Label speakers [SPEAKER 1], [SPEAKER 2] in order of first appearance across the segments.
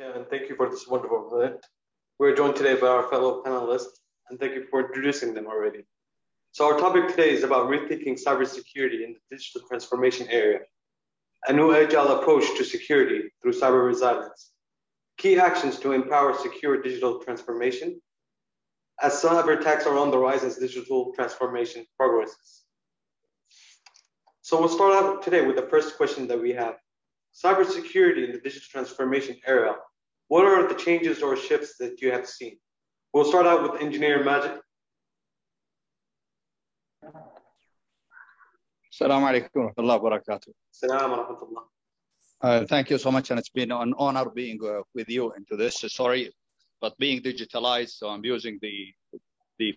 [SPEAKER 1] And thank you for this wonderful event. We're joined today by our fellow panelists, and thank you for introducing them already. So our topic today is about rethinking cybersecurity in the digital transformation area, a new agile approach to security through cyber resilience, key actions to empower secure digital transformation, as cyber attacks are on the rise as digital transformation progresses. So we'll start out today with the first question that we have. Cybersecurity in the digital transformation era, what are the changes or shifts that you have seen? We'll start out with Engineer Majid.
[SPEAKER 2] Assalamu alaikum wa rahmatullahi wa barakatuh.
[SPEAKER 1] Assalamu wa rahmatullah.
[SPEAKER 2] Thank you so much, and it's been an honor being with you into this. Sorry, but being digitalized, so I'm using the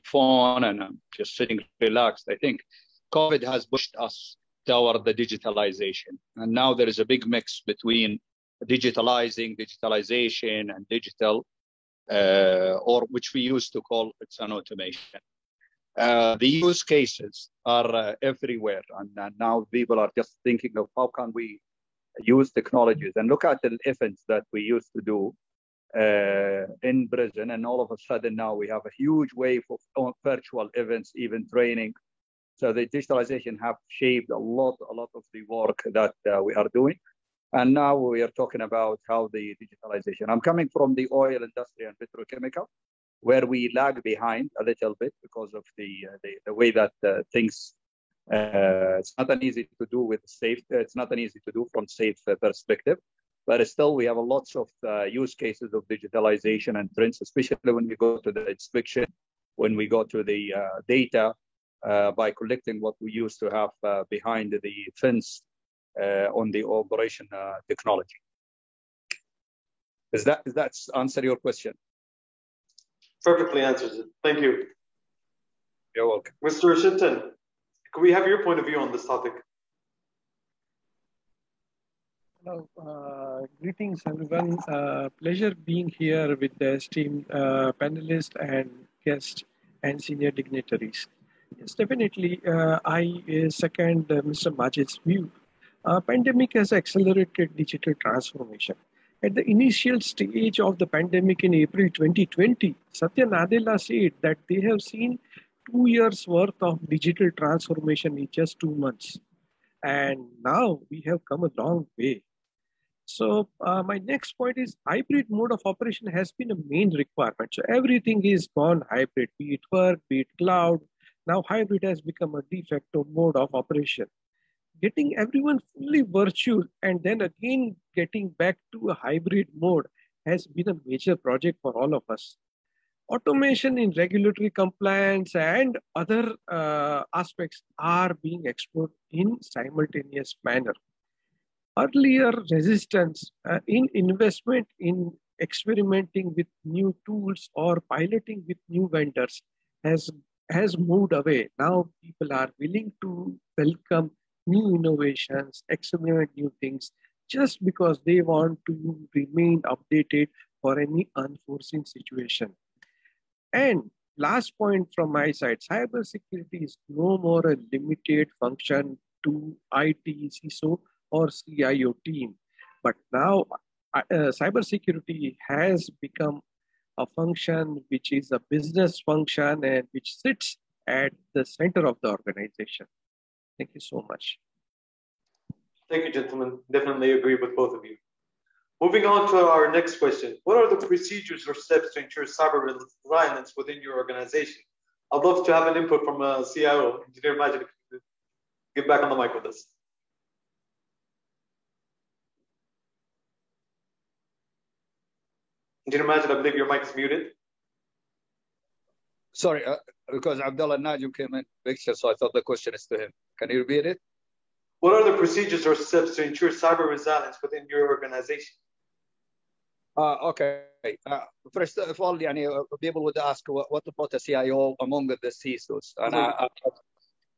[SPEAKER 2] phone and I'm just sitting relaxed. I think COVID has pushed us toward the digitalization, and now there is a big mix between digitalization, and digital, or which we used to call it's an automation. The use cases are everywhere, and now people are just thinking of how can we use technologies, and look at the events that we used to do in prison, and all of a sudden now we have a huge wave of virtual events, even training. So the digitalization have shaped a lot of the work that we are doing. And now we are talking about how the digitalization. I'm coming from the oil industry and petrochemical, where we lag behind a little bit because of the way that things, it's not an easy to do with safe, it's not an easy to do from safe perspective, but still we have lots of use cases of digitalization and trends, especially when we go to the inspection, when we go to the data, by collecting what we used to have behind the fence on the operation technology. Does that answer your question?
[SPEAKER 1] Perfectly answers it. Thank you.
[SPEAKER 2] You're welcome.
[SPEAKER 1] Mr. Shinton, could we have your point of view on this topic?
[SPEAKER 3] Hello, greetings everyone. Pleasure being here with the esteemed panelists and guests and senior dignitaries. Yes, definitely. I second Mr. Majid's view. Pandemic has accelerated digital transformation. At the initial stage of the pandemic in April 2020, Satya Nadella said that they have seen 2 years worth of digital transformation in just 2 months. And now we have come a long way. So my next point is hybrid mode of operation has been a main requirement. So everything is gone hybrid, be it work, be it cloud. Now hybrid has become a de facto mode of operation. Getting everyone fully virtual and then again getting back to a hybrid mode has been a major project for all of us. Automation in regulatory compliance and other aspects are being explored in simultaneous manner. Earlier resistance in investment in experimenting with new tools or piloting with new vendors has moved away. Now people are willing to welcome new innovations, experiment new things, just because they want to remain updated for any unforeseen situation. And last point from my side, cybersecurity is no more a limited function to IT, CISO, or CIO team. But now cybersecurity has become a function which is a business function and which sits at the center of the organization. Thank you so much.
[SPEAKER 1] Thank you, gentlemen. Definitely agree with both of you. Moving on to our next question. What are the procedures or steps to ensure cyber resilience within your organization? I'd love to have an input from a CIO, Engineer Majid. Get back on the mic with us. Engineer Majid, I believe your mic is muted.
[SPEAKER 2] Sorry, because Abdullah Najum came in picture, so I thought the question is to him. Can you repeat it?
[SPEAKER 1] What are the procedures or steps to ensure cyber resilience within your organization?
[SPEAKER 2] Okay. First of all, people would ask what about a CIO among the CISOs? And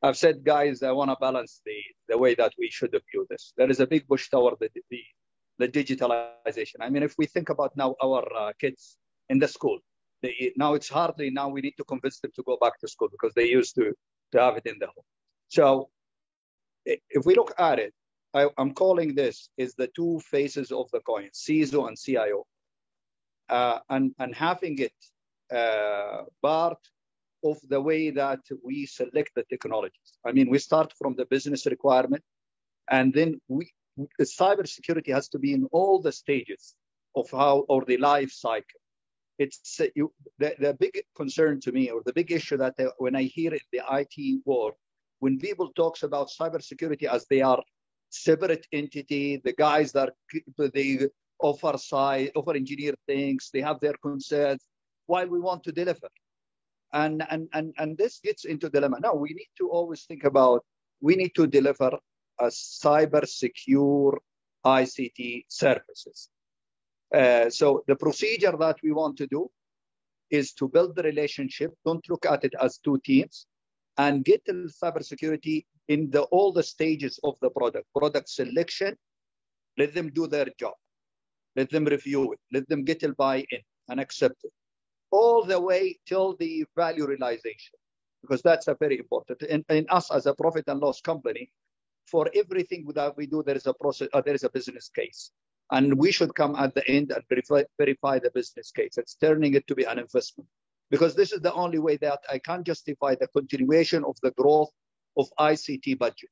[SPEAKER 2] I've said, guys, I want to balance the way that we should view this. There is a big push toward the digitalization. I mean, if we think about now our kids in the school, now it's hardly now we need to convince them to go back to school because they used to have it in the home. So if we look at it, I'm calling this is the two faces of the coin, CISO and CIO. and having it part of the way that we select the technologies. I mean, we start from the business requirement, and then the cybersecurity has to be in all the stages of the life cycle. It's the big concern to me, or the big issue that when I hear in the IT world, when people talks about cybersecurity as they are separate entity, the guys that they over engineer things, they have their concerns, while we want to deliver. And this gets into dilemma. No, we need to always think about, we need to deliver a cyber secure ICT services. So the procedure that we want to do is to build the relationship. Don't look at it as two teams, and get the cybersecurity in all the stages of the product selection. Let them do their job. Let them review it. Let them get a buy-in and accept it, all the way till the value realization, because that's a very important. In us as a profit and loss company, for everything that we do, there is a process. There is a business case, and we should come at the end and verify the business case. It's turning it to be an investment, because this is the only way that I can justify the continuation of the growth of ICT budget.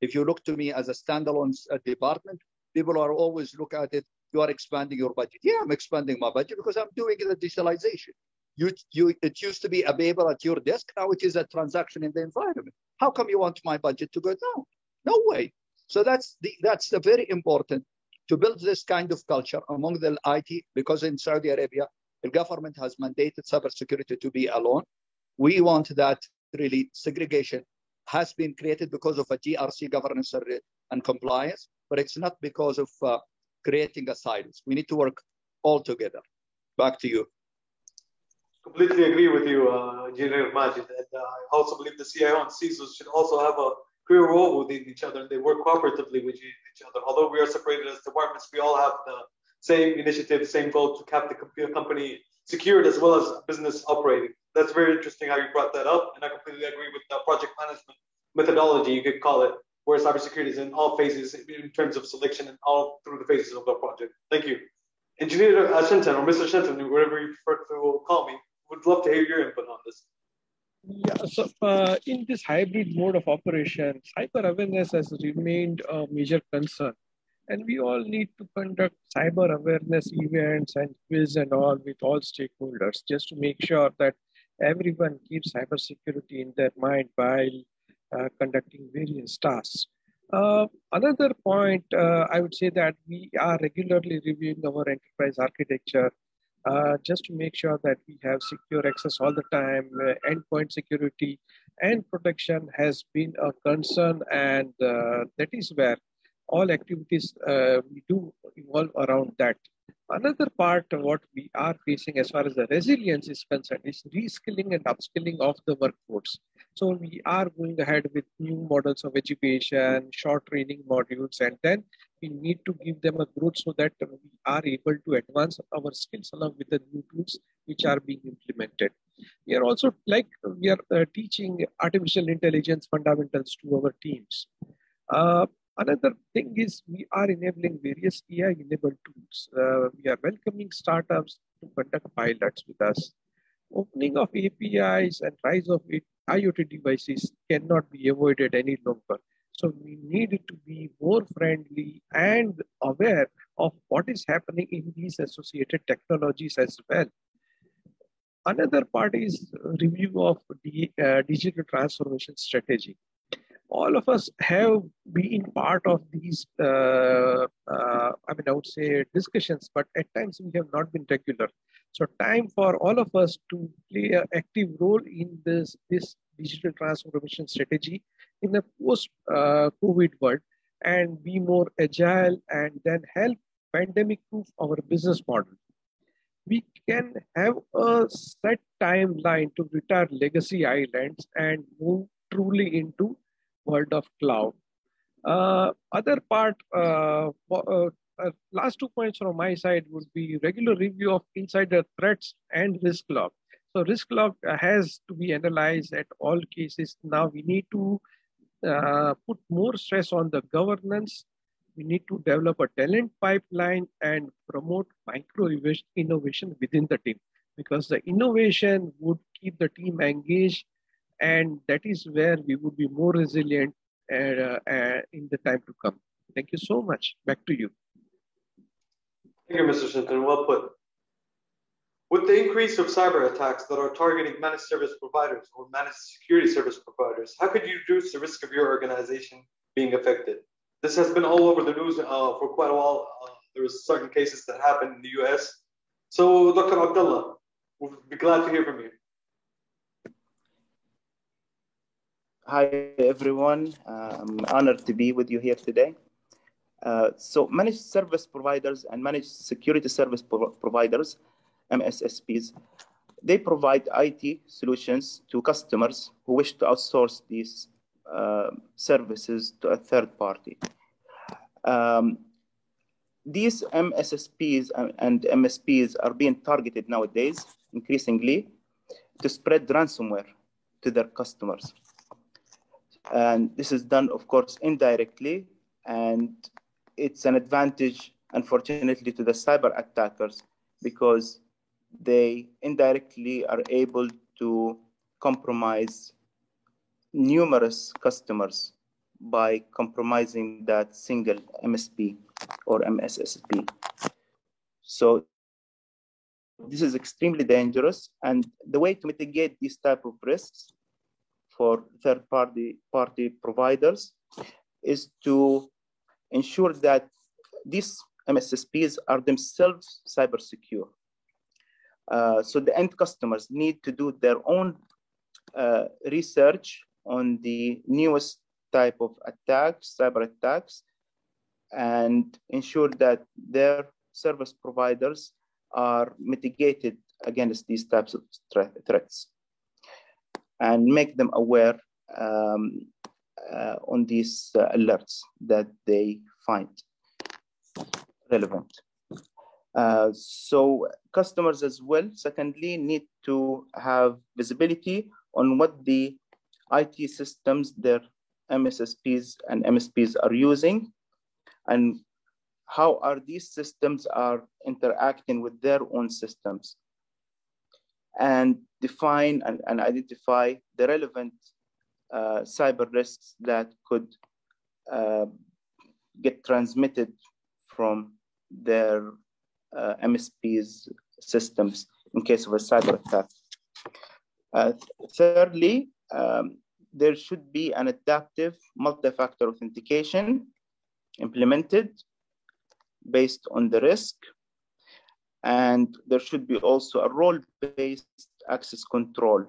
[SPEAKER 2] If you look to me as a standalone department, people are always look at it. You are expanding your budget. Yeah, I'm expanding my budget because I'm doing the digitalization. It used to be a paper at your desk. Now it is a transaction in the environment. How come you want my budget to go down? No way. So that's the very important, to build this kind of culture among the IT, because in Saudi Arabia, the government has mandated cybersecurity to be alone. We want that really segregation has been created because of a GRC, governance and compliance, but it's not because of creating a silos. We need to work all together. Back to you.
[SPEAKER 1] Completely agree with you, Engineer Majid. And I also believe the CIO and CISOs should also have a clear role within each other, and they work cooperatively with each other. Although we are separated as departments, we all have the same initiative, same goal to keep the company secured as well as business operating. That's very interesting how you brought that up, and I completely agree with the project management methodology, you could call it, where cybersecurity is in all phases in terms of selection and all through the phases of the project. Thank you. Engineer Shenton, or Mr. Shenton, whatever you prefer to call me, would love to hear your input on this.
[SPEAKER 3] Yeah, so in this hybrid mode of operation, cyber awareness has remained a major concern. And we all need to conduct cyber awareness events and quiz and all with all stakeholders, just to make sure that everyone keeps cybersecurity in their mind while conducting various tasks. Another point, I would say that we are regularly reviewing our enterprise architecture just to make sure that we have secure access all the time. Endpoint security and protection has been a concern, and that is where all activities we do evolve around that. Another part of what we are facing as far as the resilience is concerned is reskilling and upskilling of the workforce. So we are going ahead with new models of education, short training modules, and then we need to give them a growth so that we are able to advance our skills along with the new tools which are being implemented. We are also teaching artificial intelligence fundamentals to our teams. Another thing is we are enabling various AI-enabled tools. We are welcoming startups to conduct pilots with us. Opening of APIs and rise of IoT devices cannot be avoided any longer. So we need to be more friendly and aware of what is happening in these associated technologies as well. Another part is review of the digital transformation strategy. All of us have been part of these, I would say discussions, but at times we have not been regular. So time for all of us to play an active role in this digital transformation strategy in the post-COVID world, and be more agile and then help pandemic-proof our business model. We can have a set timeline to retire legacy islands and move truly into world of cloud. Other part, last 2 points from my side would be regular review of insider threats and risk log. So risk log has to be analyzed at all cases. Now we need to put more stress on the governance we need to develop a talent pipeline and promote micro innovation within the team, because the innovation would keep the team engaged, and that is where we would be more resilient in the time to come. Thank you so much. Back to you.
[SPEAKER 1] Thank you, Mr. Shinton. Well put. With the increase of cyber attacks that are targeting managed service providers or managed security service providers, how could you reduce the risk of your organization being affected? This has been all over the news for quite a while. There were certain cases that happened in the US. So, Dr. Abdullah, we'll be glad to hear from you.
[SPEAKER 4] Hi, everyone. I'm honored to be with you here today. So managed service providers and managed security service providers, MSSPs, they provide IT solutions to customers who wish to outsource these services to a third party. These MSSPs and MSPs are being targeted nowadays, increasingly, to spread ransomware to their customers. And this is done, of course, indirectly, and it's an advantage, unfortunately, to the cyber attackers, because they indirectly are able to compromise numerous customers by compromising that single MSP or MSSP. So this is extremely dangerous, and the way to mitigate these type of risks for third-party providers is to ensure that these MSSPs are themselves cyber secure. So the end customers need to do their own research on the newest type of attacks, cyber attacks, and ensure that their service providers are mitigated against these types of threats, and make them aware on these alerts that they find relevant. So customers as well, secondly, need to have visibility on what the IT systems their MSSPs and MSPs are using, and how are these systems are interacting with their own systems, and define and identify the relevant cyber risks that could get transmitted from their MSP's systems in case of a cyber attack. Thirdly, there should be an adaptive multi-factor authentication implemented based on the risk, and there should be also a role-based access control.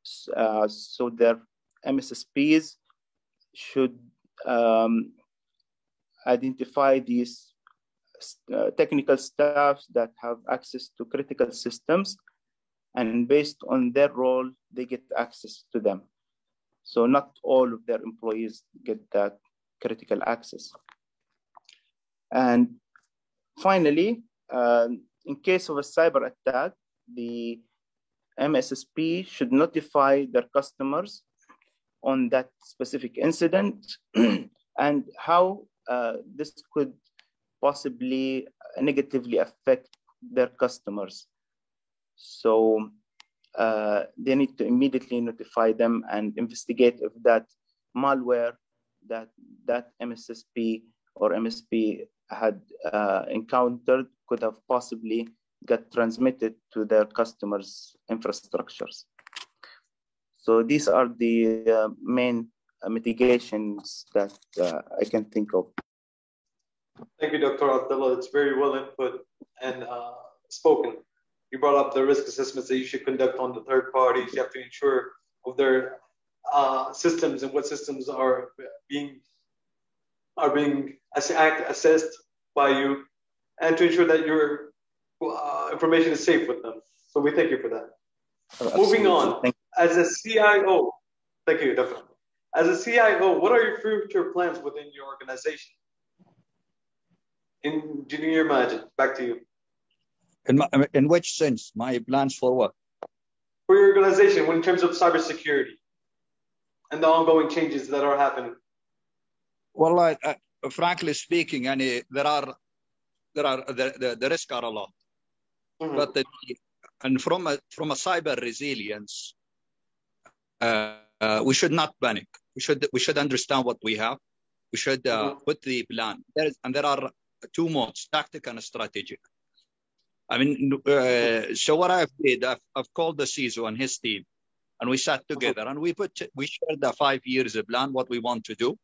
[SPEAKER 4] So their MSSPs should identify these technical staffs that have access to critical systems, and based on their role, they get access to them. So not all of their employees get that critical access. And finally, in case of a cyber attack, the MSSP should notify their customers on that specific incident and how this could possibly negatively affect their customers. So they need to immediately notify them and investigate if that malware that MSSP or MSP had encountered could have possibly got transmitted to their customers' infrastructures. So these are the main mitigations that I can think of.
[SPEAKER 1] Thank you, Dr. Abdullah. It's very well input and spoken. You brought up the risk assessments that you should conduct on the third parties. You have to ensure of their systems and what systems are being assessed by you, and to ensure that your information is safe with them. So we thank you for that. Moving on, as a CIO, thank you, Dr. As a CIO, what are your future plans within your organization? Engineer Majid, back to you.
[SPEAKER 2] In which sense? My plans for what?
[SPEAKER 1] For your organization, in terms of cybersecurity and the ongoing changes that are happening.
[SPEAKER 2] Well, frankly speaking, the risks are a lot. But and from a cyber resilience, we should not panic. We should understand what we have. We should put the plan. There are two modes: tactical and strategic. I mean, so what I've did, I've called the CISO and his team, and we sat together and we shared a 5 years plan, what we want to do,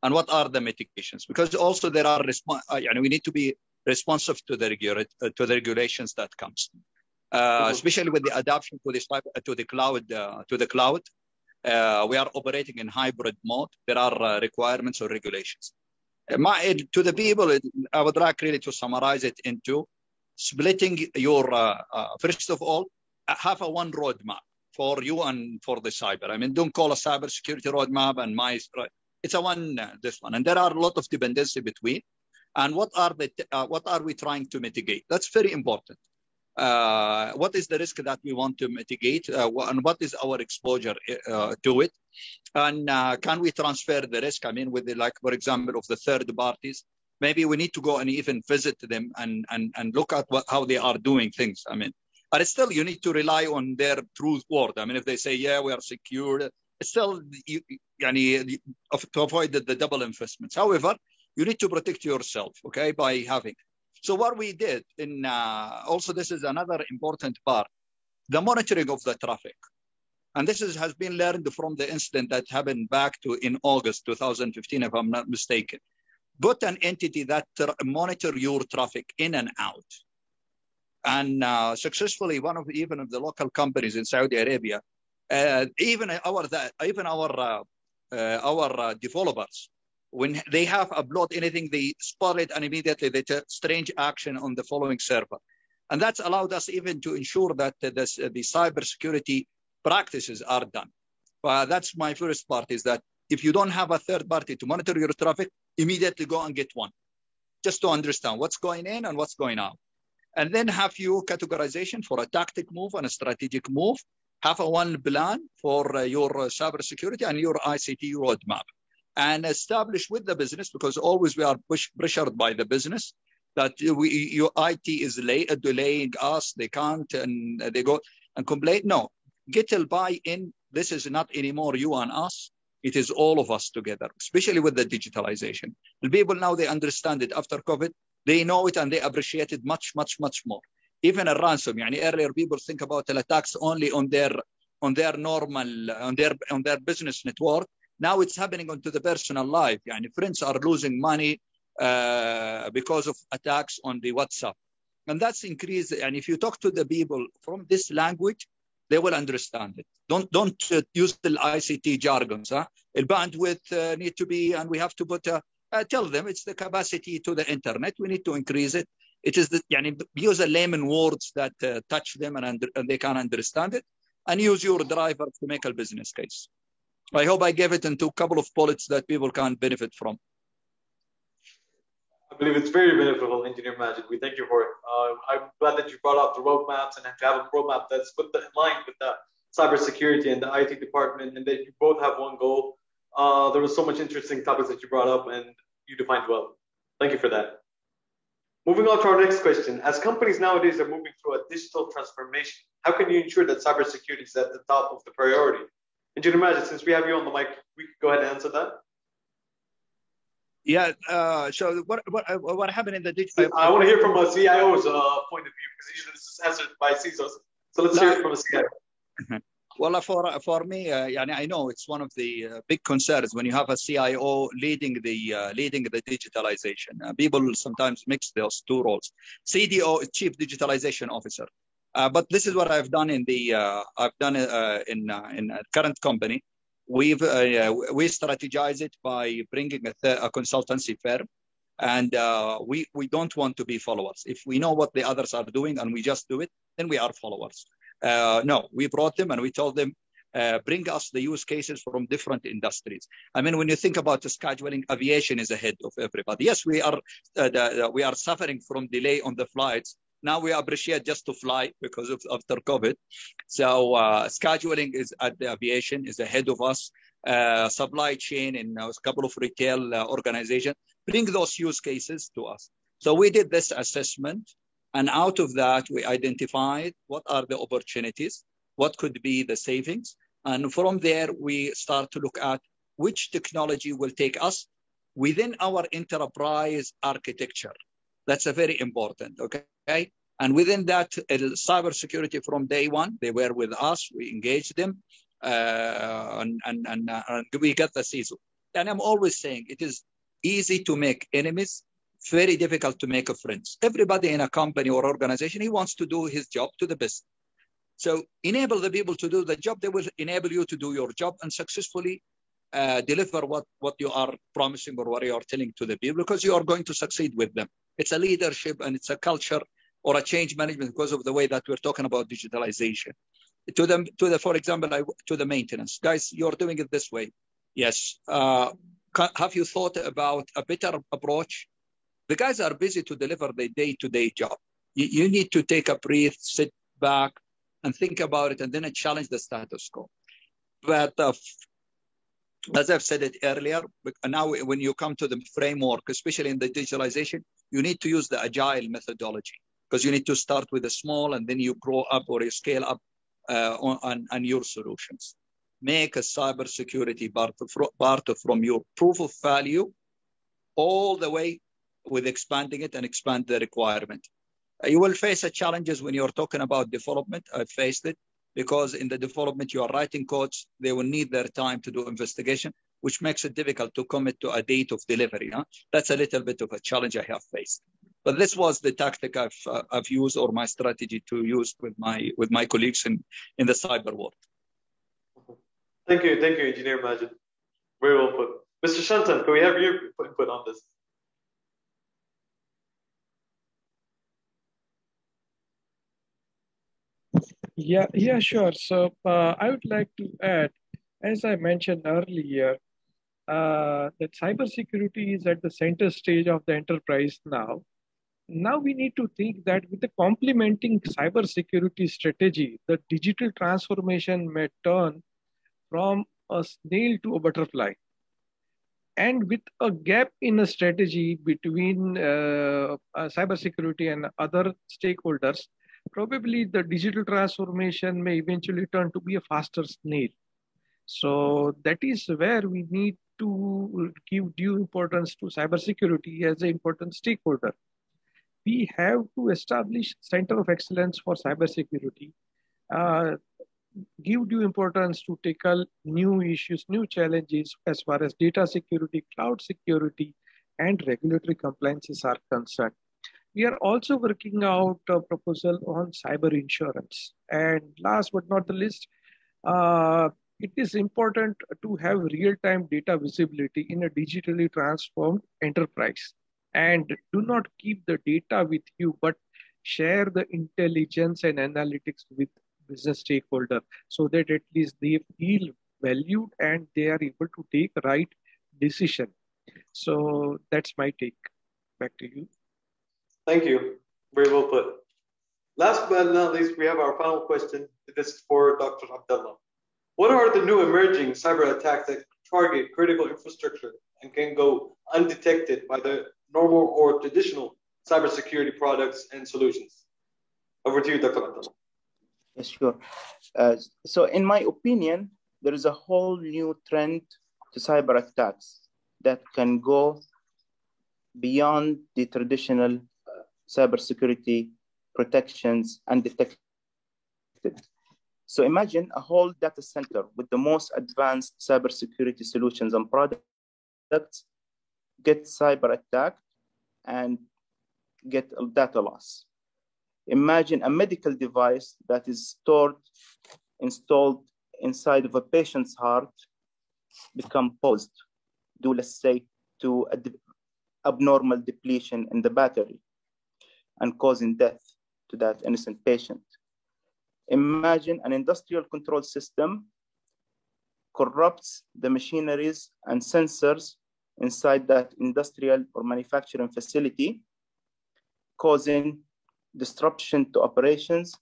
[SPEAKER 2] and what are the mitigations. Because also there are we need to be responsive to the regulations that comes, especially with the adoption to the cloud. We are operating in hybrid mode. There are requirements or regulations. To the people, I would like really to summarize it into splitting your, first of all, have a one roadmap for you and for the cyber. I mean, don't call a cybersecurity roadmap and it's a one, this one. And there are a lot of dependency between. And what are we trying to mitigate? That's very important. What is the risk that we want to mitigate, and what is our exposure to it, and can we transfer the risk? I mean, with for example, of the third parties, maybe we need to go and even visit them and look at how they are doing things. I mean, but still, you need to rely on their truth word. I mean, if they say, yeah, we are secure, still, to avoid the double investments. However, you need to protect yourself, okay, by having. So what we did also, this is another important part, the monitoring of the traffic. And this has been learned from the incident that happened back in August 2015, if I'm not mistaken. Put an entity that monitor your traffic in and out. And successfully, even of the local companies in Saudi Arabia, even our developers, when they have upload anything, they spot it and immediately they take strange action on the following server. And that's allowed us even to ensure that the cybersecurity practices are done. That's my first part, is that if you don't have a third party to monitor your traffic, immediately go and get one, just to understand what's going in and what's going out. And then have your categorization for a tactic move and a strategic move. Have a one plan for your cybersecurity and your ICT roadmap. And establish with the business, because always we are pressured by the business that your IT is delaying us, they can't, and they go and complain. No, get a buy-in. This is not anymore you and us. It is all of us together, especially with the digitalization. The people now, they understand it after COVID. They know it and they appreciate it much, much, much more. Even a ransom. Earlier people think about the attacks only on their normal, on their business network. Now it's happening onto the personal life. Friends are losing money because of attacks on the WhatsApp. And that's increased. And if you talk to the people from this language, they will understand it. Don't use the ICT jargons. The bandwidth need to be, and we have to put, tell them it's the capacity to the internet. We need to increase it. It is use a layman words that touch them and they can understand it, and use your driver to make a business case. I hope I gave it into a couple of bullets that people can benefit from.
[SPEAKER 1] I believe it's very beneficial, Engineer Majid. We thank you for it. I'm glad that you brought up the roadmaps and to have a roadmap that's in line with the cybersecurity and the IT department, and that you both have one goal. There was so much interesting topics that you brought up, and you defined well. Thank you for that. Moving on to our next question. As companies nowadays are moving through a digital transformation, how can you ensure that cybersecurity is at the top of the priority? Engineer Majid, since we have you on the mic, we could go ahead and answer that.
[SPEAKER 2] Yeah. So what happened in the digital?
[SPEAKER 1] I want to hear from a CIO's point of view, because usually this is answered by CISOs. So let's hear it from a CIO.
[SPEAKER 2] Well, for me, I know it's one of the big concerns when you have a CIO leading the digitalization. People sometimes mix those two roles. CDO, Chief Digitalization Officer. But this is what I've done in a current company. We strategize it by bringing a consultancy firm, and we don't want to be followers. If we know what the others are doing and we just do it, then we are followers. No, we brought them and we told them, bring us the use cases from different industries. I mean, when you think about the scheduling, aviation is ahead of everybody. Yes, we are suffering from delay on the flights. Now we appreciate just to fly because of after COVID. So scheduling is at the aviation is ahead of us. supply chain in a couple of retail organizations. Bring those use cases to us. So we did this assessment, and out of that, we identified what are the opportunities, what could be the savings, and from there, we start to look at which technology will take us within our enterprise architecture. That's a very important, okay? And within that, cybersecurity from day one, they were with us, we engaged them, and we got the CISO. And I'm always saying it is easy to make enemies, very difficult to make friends. Everybody in a company or organization, he wants to do his job to the best. So enable the people to do the job, they will enable you to do your job and successfully deliver what you are promising or what you are telling to the people, because you are going to succeed with them. It's a leadership and it's a culture or a change management because of the way that we're talking about digitalization. For example, to the maintenance. Guys, you're doing it this way. Yes. Have you thought about a better approach? The guys are busy to deliver the day-to-day job. You need to take a breath, sit back, and think about it, and then challenge the status quo. But as I've said it earlier, now when you come to the framework, especially in the digitalization, you need to use the agile methodology, because you need to start with a small and then you grow up or you scale up on your solutions. Make a cybersecurity part from your proof of value all the way with expanding it and expand the requirement. You will face challenges when you're talking about development. I've faced it, because in the development, you are writing codes. They will need their time to do investigation, which makes it difficult to commit to a date of delivery. Huh? That's a little bit of a challenge I have faced. But this was the tactic I've used, or my strategy to use with my colleagues in the cyber world.
[SPEAKER 1] Thank you, Engineer Majid. Very well put. Mr. Shantan, can we have your input on this?
[SPEAKER 3] Yeah, sure. So I would like to add, as I mentioned earlier, that cybersecurity is at the center stage of the enterprise now. Now we need to think that with the complementing cybersecurity strategy, the digital transformation may turn from a snail to a butterfly. And with a gap in a strategy between cybersecurity and other stakeholders, probably the digital transformation may eventually turn to be a faster snail. So that is where we need to give due importance to cybersecurity as an important stakeholder. We have to establish Center of Excellence for Cybersecurity, give due importance to tackle new issues, new challenges as far as data security, cloud security, and regulatory compliances are concerned. We are also working out a proposal on cyber insurance. And last but not the least, it is important to have real-time data visibility in a digitally transformed enterprise. And do not keep the data with you, but share the intelligence and analytics with business stakeholder, so that at least they feel valued and they are able to take right decision. So that's my take. Back to you.
[SPEAKER 1] Thank you. Very well put. Last but not least, we have our final question. This is for Dr. Abdullah. What are the new emerging cyber attacks that target critical infrastructure and can go undetected by the normal or traditional cybersecurity products and solutions? Over to you, Dr. Abdullah.
[SPEAKER 4] Yes, sure. So in my opinion, there is a whole new trend to cyber attacks that can go beyond the traditional cybersecurity protections and detected. So imagine a whole data center with the most advanced cybersecurity solutions and products get cyber attacked and get a data loss. Imagine a medical device that is installed inside of a patient's heart become paused due, let's say, to abnormal depletion in the battery and causing death to that innocent patient. Imagine an industrial control system corrupts the machineries and sensors inside that industrial or manufacturing facility, causing disruption to operations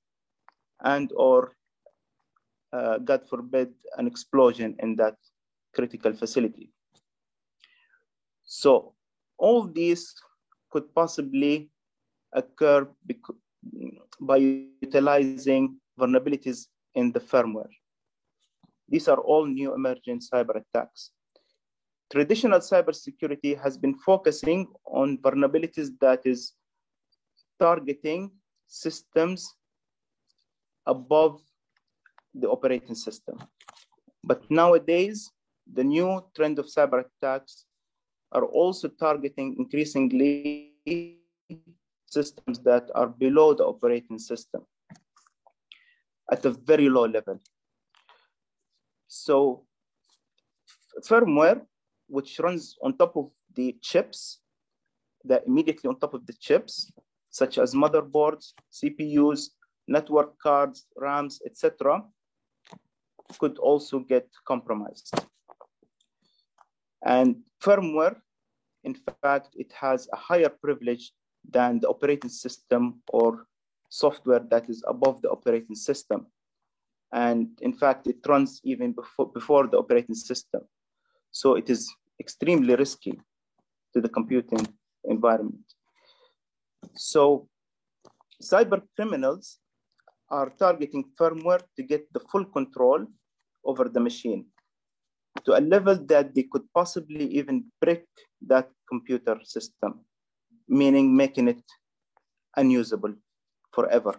[SPEAKER 4] and or, God forbid, an explosion in that critical facility. So all these could possibly occur by utilizing vulnerabilities in the firmware. These are all new emerging cyber attacks. Traditional cybersecurity has been focusing on vulnerabilities that is targeting systems above the operating system. But nowadays, the new trend of cyber attacks are also targeting increasingly systems that are below the operating system at a very low level. So firmware, which runs on top of the chips, that immediately on top of the chips, such as motherboards, CPUs, network cards, RAMs, etc., could also get compromised. And firmware, in fact, it has a higher privilege than the operating system or software that is above the operating system. And in fact, it runs even before the operating system. So it is extremely risky to the computing environment. So cyber criminals are targeting firmware to get the full control over the machine to a level that they could possibly even break that computer system, meaning making it unusable forever.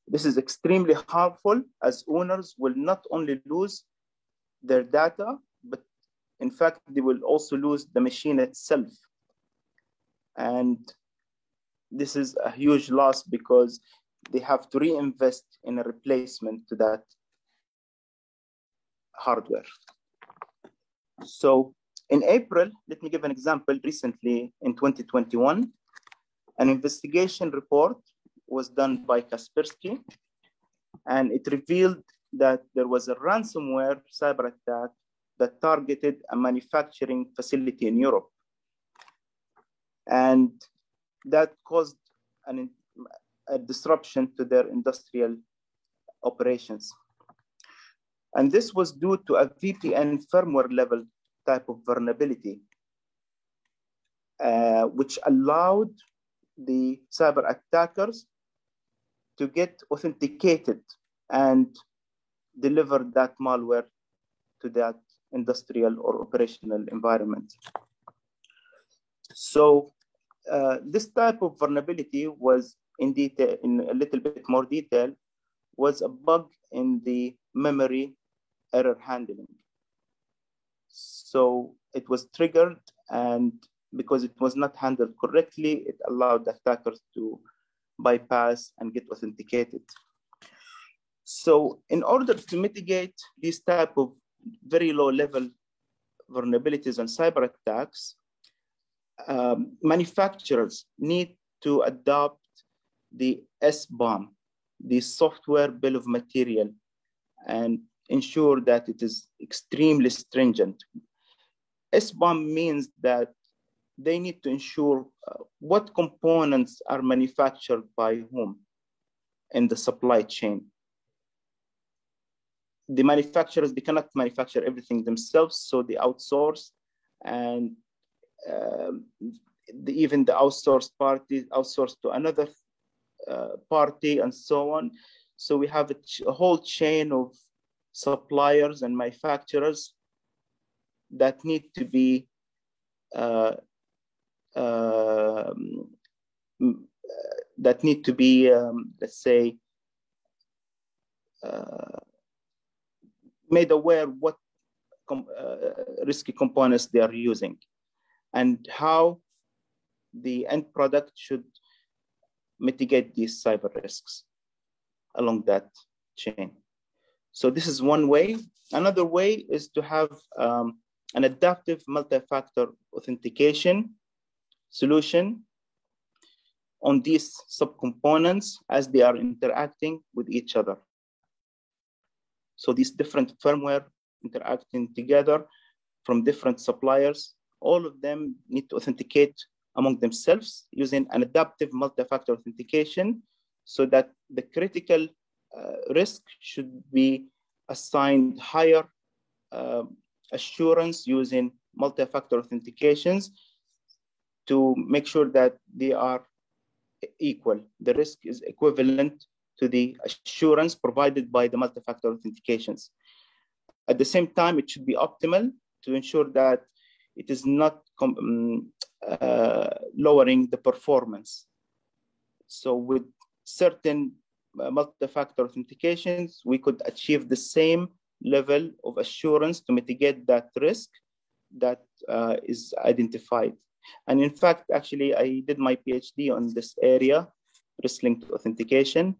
[SPEAKER 4] This is extremely harmful, as owners will not only lose their data, but in fact, they will also lose the machine itself. And this is a huge loss because they have to reinvest in a replacement to that hardware. So in April, let me give an example. Recently, in 2021, an investigation report was done by Kaspersky, and it revealed that there was a ransomware cyber attack that targeted a manufacturing facility in Europe. And that caused a disruption to their industrial operations. And this was due to a VPN firmware level type of vulnerability, which allowed the cyber attackers to get authenticated and deliver that malware to that industrial or operational environment. So this type of vulnerability was in detail, in a little bit more detail, was a bug in the memory error handling. So it was triggered, and because it was not handled correctly, it allowed the attackers to bypass and get authenticated. So in order to mitigate these type of very low level vulnerabilities and cyber attacks, manufacturers need to adopt the SBOM, the software bill of material, and ensure that it is extremely stringent. SBOM means that they need to ensure what components are manufactured by whom in the supply chain. The manufacturers, they cannot manufacture everything themselves, so they outsource, and even the outsourced party outsourced to another party, and so on. So we have a whole chain of suppliers and manufacturers that need to be let's say, made aware what risky components they are using and how the end product should mitigate these cyber risks along that chain. So this is one way. Another way is to have an adaptive multi-factor authentication solution on these subcomponents as they are interacting with each other. So these different firmware interacting together from different suppliers, all of them need to authenticate among themselves using an adaptive multi-factor authentication, so that the critical risk should be assigned higher assurance using multi-factor authentications to make sure that they are equal. The risk is equivalent to the assurance provided by the multi-factor authentications. At the same time, it should be optimal to ensure that it is not lowering the performance. So with certain multi-factor authentications, we could achieve the same level of assurance to mitigate that risk that is identified. And in fact, actually, I did my PhD on this area, risk-linked authentication.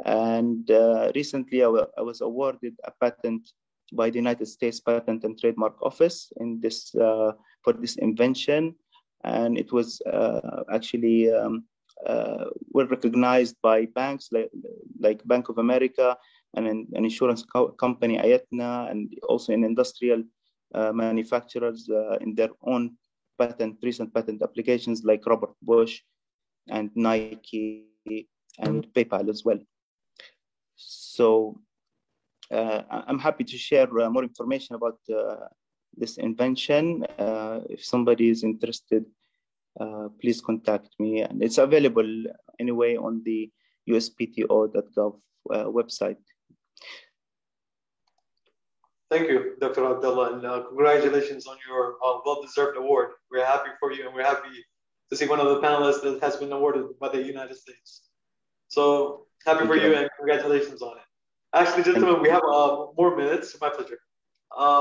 [SPEAKER 4] And recently, I was awarded a patent by the United States Patent and Trademark Office in this for this invention. And it was actually well recognized by banks like Bank of America and an insurance company, Aetna, and also in industrial manufacturers in their own recent patent applications like Robert Bosch and Nike and PayPal as well. So I'm happy to share more information about this invention. If somebody is interested, please contact me. And it's available anyway on the uspto.gov website.
[SPEAKER 1] Thank you, Dr. Abdullah, and congratulations on your well-deserved award. We're happy for you, and we're happy to see one of the panelists that has been awarded by the United States. So happy for you, and congratulations on it. Actually, gentlemen, we have more minutes. My pleasure.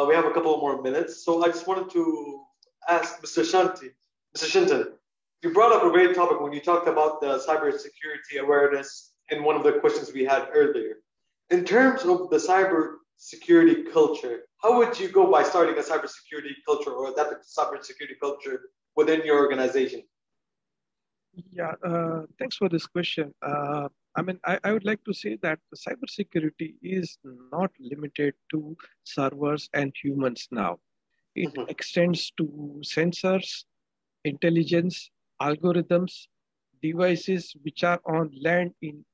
[SPEAKER 1] We have a couple of more minutes. So I just wanted to ask Mr. Shinton, you brought up a great topic when you talked about the cybersecurity awareness in one of the questions we had earlier. In terms of the cybersecurity culture, how would you go by starting a cybersecurity culture or adapting to cybersecurity culture within your organization?
[SPEAKER 3] Yeah, thanks for this question. I would like to say that cybersecurity is not limited to servers and humans now. It extends to sensors, intelligence, algorithms, devices which are on land, in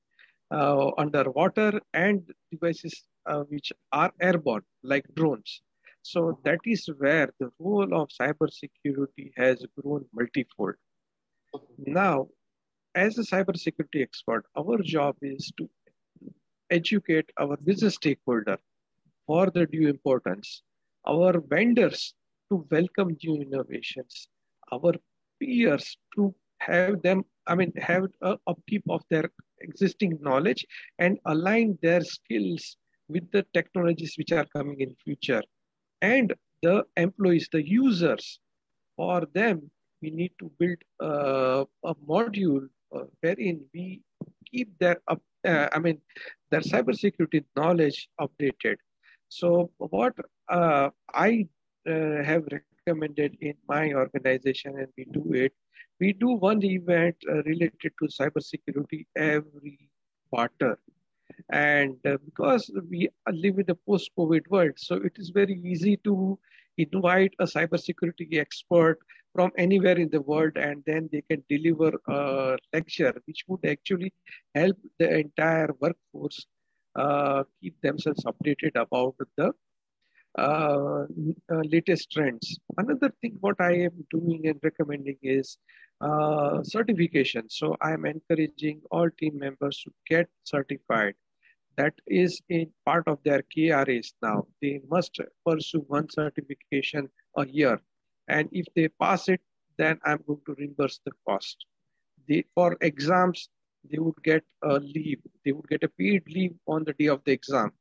[SPEAKER 3] underwater, and devices which are airborne, like drones. So that is where the role of cybersecurity has grown multifold. Now, as a cybersecurity expert, our job is to educate our business stakeholder for the due importance, our vendors to welcome new innovations, our peers to have them, have an upkeep of their existing knowledge and align their skills with the technologies which are coming in future. And the employees, the users, for them, we need to build a module wherein we keep their their cybersecurity knowledge updated. So what I have recommended in my organization, and we do one event related to cybersecurity every quarter. And because we live in a post-COVID world, so it is very easy to invite a cybersecurity expert from anywhere in the world, and then they can deliver a lecture which would actually help the entire workforce keep themselves updated about the latest trends. Another thing what I am doing and recommending is certification. So I am encouraging all team members to get certified. That is a part of their KRAs now. They must pursue one certification a year. And if they pass it, then I'm going to reimburse the cost. For exams, they would get a leave. They would get a paid leave on the day of the exam.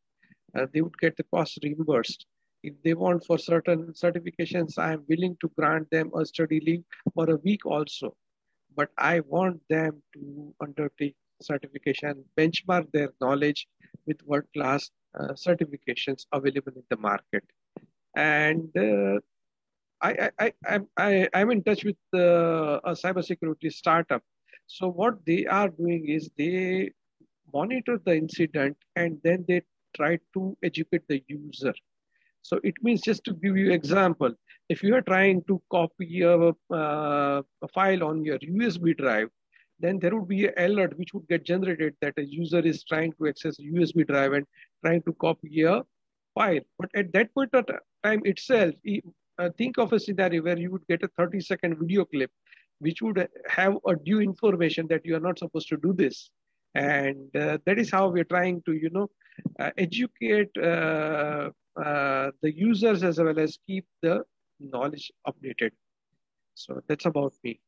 [SPEAKER 3] They would get the cost reimbursed. If they want for certain certifications, I am willing to grant them a study leave for a week also. But I want them to undertake certification, benchmark their knowledge with world-class certifications available in the market. And I'm in touch with a cybersecurity startup. So what they are doing is they monitor the incident and then they try to educate the user. So it means, just to give you an example, if you are trying to copy a file on your USB drive, then there would be an alert which would get generated that a user is trying to access a USB drive and trying to copy a file. But at that point of time itself, think of a scenario where you would get a 30-second video clip, which would have a due information that you are not supposed to do this. And that is how we're trying to, educate the users as well as keep the knowledge updated. So that's about me.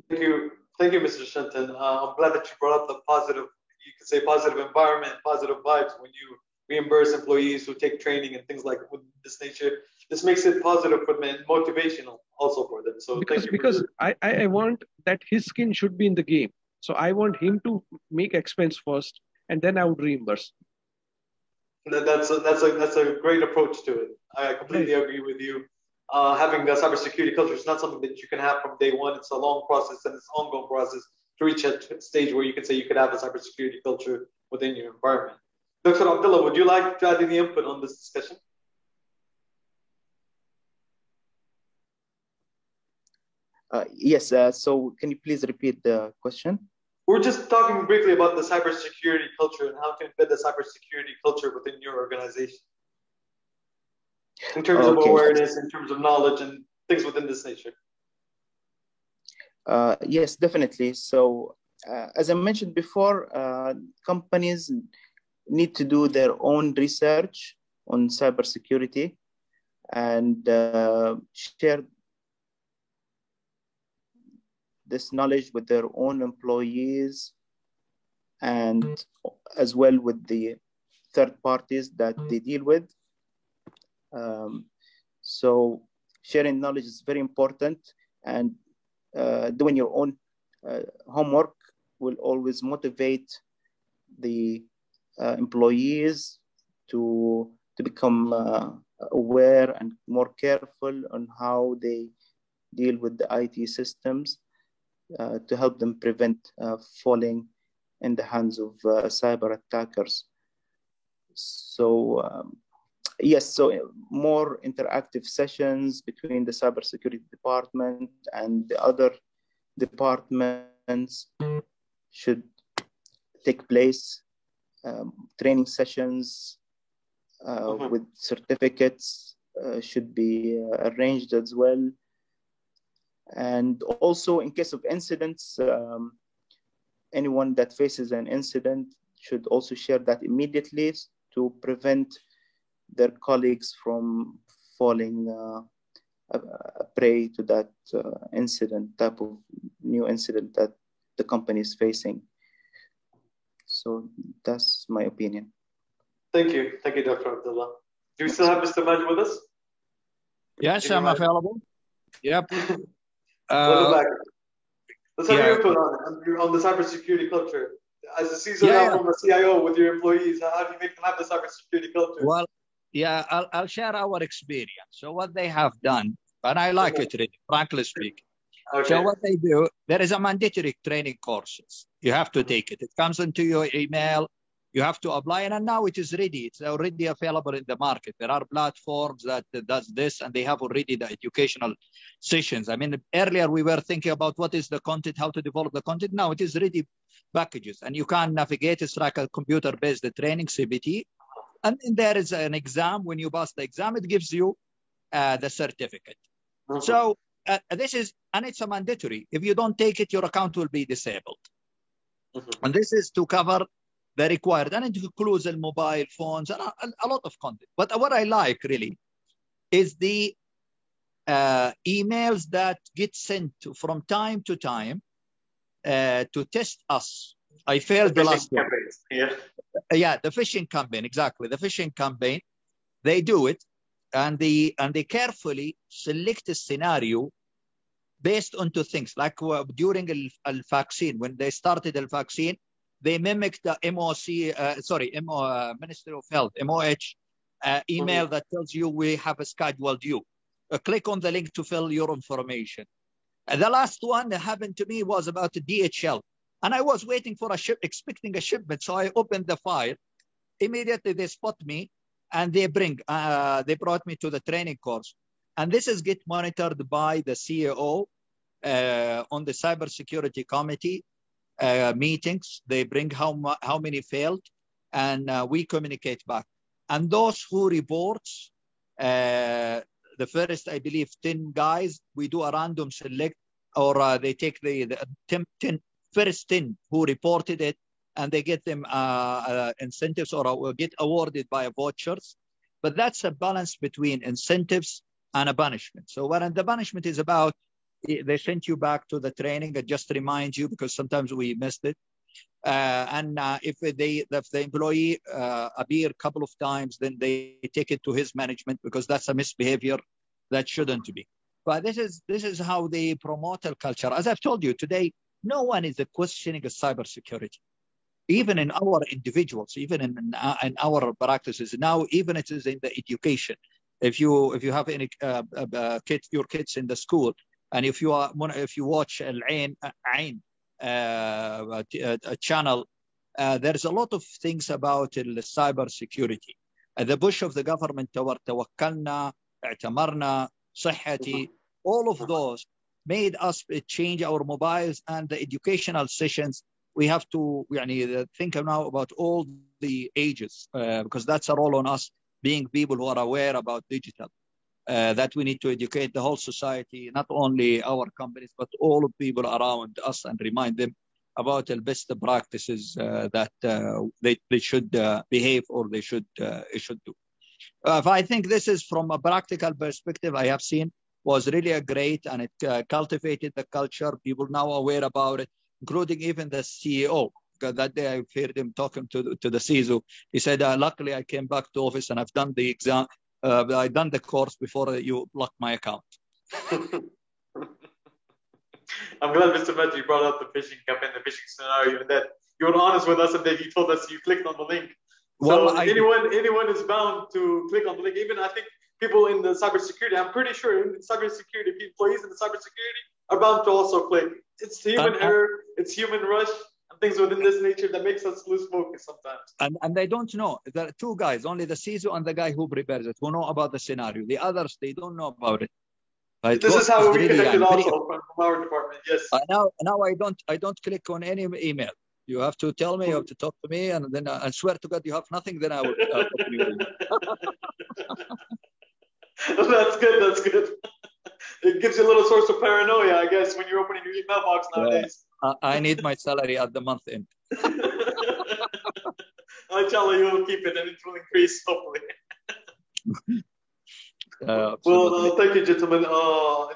[SPEAKER 1] Thank you, Mr. Shenton. I'm glad that you brought up the positive, you could say positive environment, positive vibes when you reimburse employees who take training and things like this nature. This makes it positive for them and motivational also for them. So
[SPEAKER 3] because I want that his skin should be in the game. So I want him to make expense first, and then I would reimburse.
[SPEAKER 1] That's a great approach to it. I completely agree with you. Having a cybersecurity culture is not something that you can have from day one. It's a long process and it's an ongoing process to reach a stage where you can say you could have a cybersecurity culture within your environment. Dr. Abdullah, would you like to add any input on this discussion?
[SPEAKER 4] Yes. So can you please repeat the question?
[SPEAKER 1] We're just talking briefly about the cybersecurity culture and how to embed the cybersecurity culture within your organization. In terms of awareness, in terms of knowledge and things within this nature.
[SPEAKER 4] Yes, definitely. So as I mentioned before, companies need to do their own research on cybersecurity and share this knowledge with their own employees and as well with the third parties that they deal with. So sharing knowledge is very important, and doing your own homework will always motivate the employees to become aware and more careful on how they deal with the IT systems to help them prevent falling in the hands of cyber attackers. So yes, so more interactive sessions between the cybersecurity department and the other departments should take place. Training sessions with certificates should be arranged as well. And also in case of incidents, anyone that faces an incident should also share that immediately to prevent their colleagues from falling prey to that type of new incident that the company is facing. So that's my opinion.
[SPEAKER 1] Thank you, Dr. Abdullah. Do we still have Mr. Majd with us?
[SPEAKER 2] Yes, I'm available. Yep.
[SPEAKER 1] Welcome back. Let's have your input on the cybersecurity culture. As a CISO, from a CIO with your employees, how do you make them have the cybersecurity culture?
[SPEAKER 2] Well, yeah, I'll share our experience. So what they have done, and I like it really, frankly speaking. Okay. So what they do, there is a mandatory training courses. You have to take it. It comes into your email. You have to apply it, and now it is ready. It's already available in the market. There are platforms that does this, and they have already the educational sessions. I mean, earlier we were thinking about what is the content, how to develop the content. Now it is ready packages, and you can navigate. It's like a computer-based training, CBT. And then there is an exam. When you pass the exam, it gives you the certificate. Mm-hmm. So this is, and it's a mandatory. If you don't take it, your account will be disabled. Mm-hmm. And this is to cover the required, and it includes the mobile phones and a lot of content. But what I like really is the emails that get sent from time to time to test us. I failed the last one. Yeah, the phishing campaign, exactly. The phishing campaign, they do it, and they carefully select a scenario based on two things. Like during the vaccine, when they started the vaccine, they mimicked the Ministry of Health, MOH email that tells you we have a scheduled you. Click on the link to fill your information. And the last one that happened to me was about the DHL. And I was waiting for expecting a shipment. So I opened the file. Immediately they spot me and they brought me to the training course. And this is get monitored by the CEO on the cybersecurity committee meetings. They bring how many failed.
[SPEAKER 5] and we communicate back. And those who reports, the first, I believe, 10 guys, we do a random select, or they take the first 10 who reported it, and they get them incentives or get awarded by vouchers. But that's a balance between incentives and a punishment. So when the punishment is about, they sent you back to the training and just remind you because sometimes we missed it. If the employee appear a couple of times, then they take it to his management because that's a misbehavior that shouldn't be. But this is how they promote a culture. As I've told you today, no one is questioning cybersecurity. Even in our individuals, even in our practices now, even it is in the education. If you have any your kids in the school, and if you watch Al-Ain channel, there's a lot of things about cyber security. The push of the government toward Tawakkalna, I'tamarna, Sihhati, all of those made us change our mobiles and the educational sessions. We have to think now about all the ages because that's a role on us being people who are aware about digital. That we need to educate the whole society, not only our companies, but all of people around us and remind them about the best practices that they should behave or they should do. I think this is from a practical perspective I have seen was really a great, and it cultivated the culture. People now aware about it, including even the CEO. Because that day I heard him talking to the CISO. He said, luckily I came back to office and I've done the exam. I've done the course before you blocked my account.
[SPEAKER 1] I'm glad, Mr. Majid, you brought up the phishing campaign, the phishing scenario, and that you were honest with us and that you told us you clicked on the link. So anyone is bound to click on the link. Even I think people in the cybersecurity, I'm pretty sure in cybersecurity, employees in the cybersecurity are bound to also click. It's human error, it's human rush, and things within this nature that makes us lose focus sometimes.
[SPEAKER 5] And they don't know. There are two guys, only the CISO and the guy who prepares it, who know about the scenario. The others, they don't know about it.
[SPEAKER 1] This is how we connected also from our department, yes.
[SPEAKER 5] Now I don't click on any email. You have to tell me, you have to talk to me, and then I swear to God you have nothing, then I will open your email.
[SPEAKER 1] That's good. It gives you a little source of paranoia, I guess, when you're opening your email box nowadays.
[SPEAKER 5] I need my salary at the month end.
[SPEAKER 1] Inshallah, you will keep it and it will increase, hopefully. Thank you, gentlemen.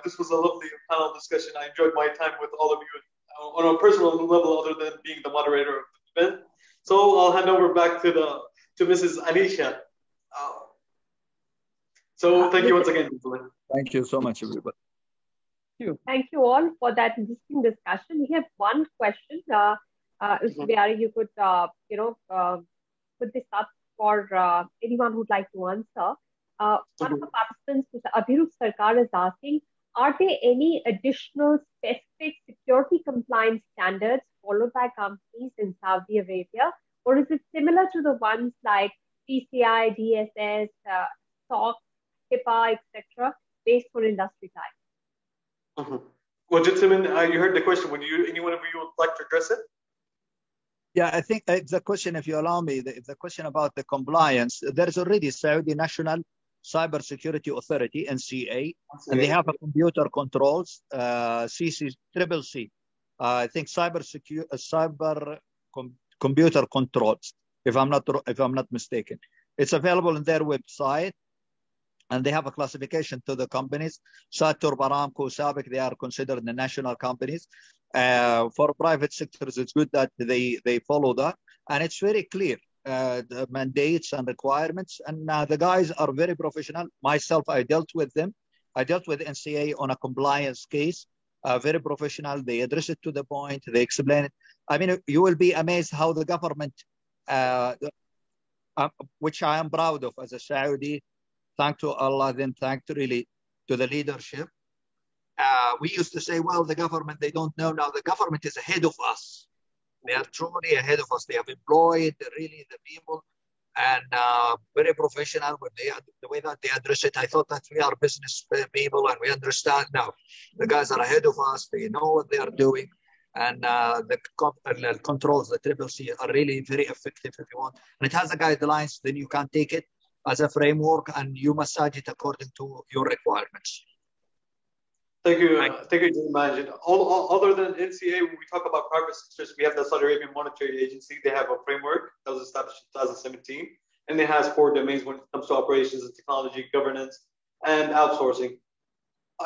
[SPEAKER 1] This was a lovely panel discussion. I enjoyed my time with all of you on a personal level, other than being the moderator of the event. So I'll hand over back to Mrs. Anisha. So thank you once again, gentlemen.
[SPEAKER 5] Thank you so much, everybody.
[SPEAKER 6] Thank you all for that interesting discussion. We have one question. Mr. Bihari, you could put this up for anyone who'd like to answer. One of the participants, Mr. Abhirup Sarkar, is asking, are there any additional specific security compliance standards followed by companies in Saudi Arabia? Or is it similar to the ones like PCI, DSS, SOC, HIPAA, etc., based for industry type?
[SPEAKER 1] Well, gentlemen, you heard the question. Any one of you would like to address it?
[SPEAKER 5] Yeah, I think it's a question, if you allow me, it's a question about the compliance. There is already Saudi National Cybersecurity Authority, NCA, and they have a computer controls, CCCC. I think cyber computer controls, if I'm not mistaken. It's available on their website, and they have a classification to the companies. Saturn, Aramco, Sabic, they are considered the national companies. For private sectors, it's good that they follow that, and it's very clear. The mandates and requirements, and the guys are very professional. Myself, I dealt with them. I dealt with NCA on a compliance case. Very professional. They address it to the point. They explain it. I mean, you will be amazed how the government, which I am proud of as a Saudi, thank to Allah, then thank to really to the leadership. We used to say, well, the government, they don't know. Now the government is ahead of us. They are truly ahead of us. They have employed really the people, and very professional. When the way that they address it, I thought that we are business people and we understand now. The guys are ahead of us. They know what they are doing. And the controls, the CCC, are really very effective if you want. And it has the guidelines, then you can take it as a framework and you massage it according to your requirements.
[SPEAKER 1] Thank you, Majid. Other than NCA, when we talk about private sectors, we have the Saudi Arabian Monetary Agency. They have a framework that was established in 2017, and it has 4 domains when it comes to operations and technology, governance, and outsourcing,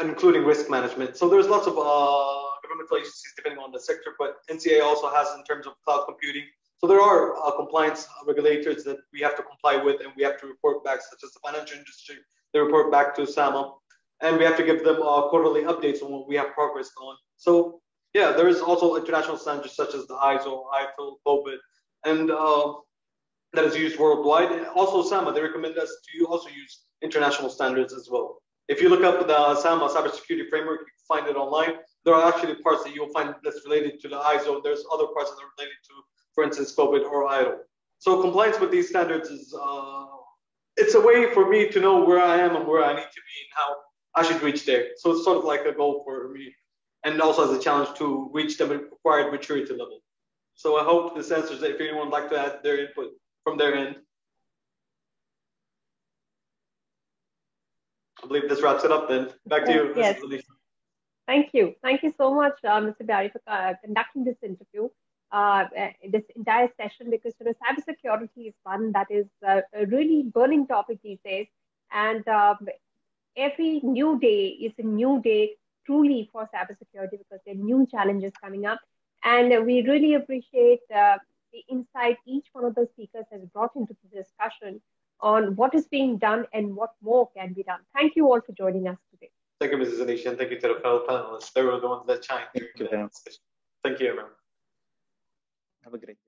[SPEAKER 1] including risk management. So there's lots of governmental agencies depending on the sector, but NCA also has in terms of cloud computing. So there are compliance regulators that we have to comply with, and we have to report back, such as the financial industry. They report back to SAMA, and we have to give them quarterly updates on what we have progressed on. So yeah, there is also international standards such as the ISO, ITIL, COBIT, and that is used worldwide. And also SAMA, they recommend us to also use international standards as well. If you look up the SAMA cybersecurity framework, you can find it online. There are actually parts that you'll find that's related to the ISO. There's other parts that are related to, for instance, COBIT or ITIL. So compliance with these standards is, it's a way for me to know where I am and where I need to be and how I should reach there. So it's sort of like a goal for me, and also as a challenge to reach the required maturity level. So I hope this answers it. If anyone would like to add their input from their end. I believe this wraps it up then. Back to you,
[SPEAKER 6] yes.
[SPEAKER 1] Mrs. Alicia.
[SPEAKER 6] Thank you. Thank you so much, Mr. Biari, for conducting this interview, this entire session, because cybersecurity is one that is a really burning topic these days. And every new day is a new day truly for cybersecurity, because there are new challenges coming up. And we really appreciate the insight each one of those speakers has brought into the discussion on what is being done and what more can be done. Thank you all for joining us today.
[SPEAKER 1] Thank you, Mrs. Anisha, and thank you to the fellow panelists. They were the ones that shined.
[SPEAKER 4] Thank you.
[SPEAKER 1] Thank you, everyone.
[SPEAKER 4] Have a great day.